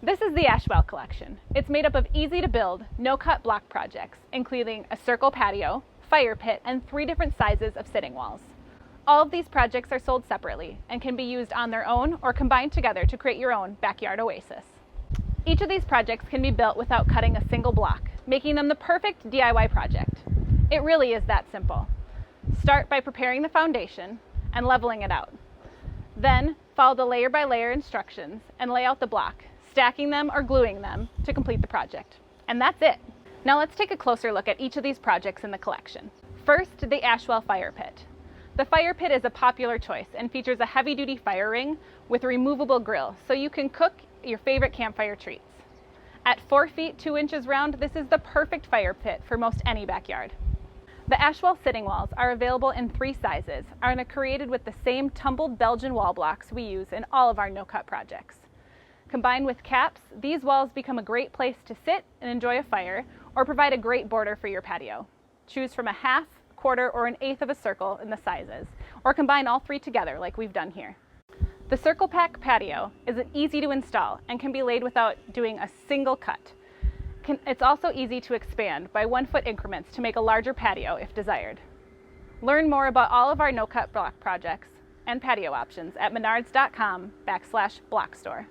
This is the Ashwell Collection. It's made up of easy-to-build, no-cut block projects, including a circle patio, fire pit, and 3 different sizes of sitting walls. All of these projects are sold separately and can be used on their own or combined together to create your own backyard oasis. Each of these projects can be built without cutting a single block, making them the perfect DIY project. It really is that simple. Start by preparing the foundation and leveling it out. Then follow the layer-by-layer instructions and lay out the block, stacking them or gluing them to complete the project. And that's it. Now let's take a closer look at each of these projects in the collection. First, the Ashwell Fire Pit. The fire pit is a popular choice and features a heavy-duty fire ring with a removable grill, so you can cook your favorite campfire treats. At 4 feet 2 inches round, this is the perfect fire pit for most any backyard. The Ashwell sitting walls are available in 3 sizes and are created with the same tumbled Belgian wall blocks we use in all of our no-cut projects. Combined with caps, these walls become a great place to sit and enjoy a fire or provide a great border for your patio. Choose from a half, quarter, or an eighth of a circle in the sizes, or combine all 3 together like we've done here. The Circle Pack patio is easy to install and can be laid without doing a single cut. It's also easy to expand by 1-foot increments to make a larger patio if desired. Learn more about all of our no-cut block projects and patio options at menards.com/blockstore.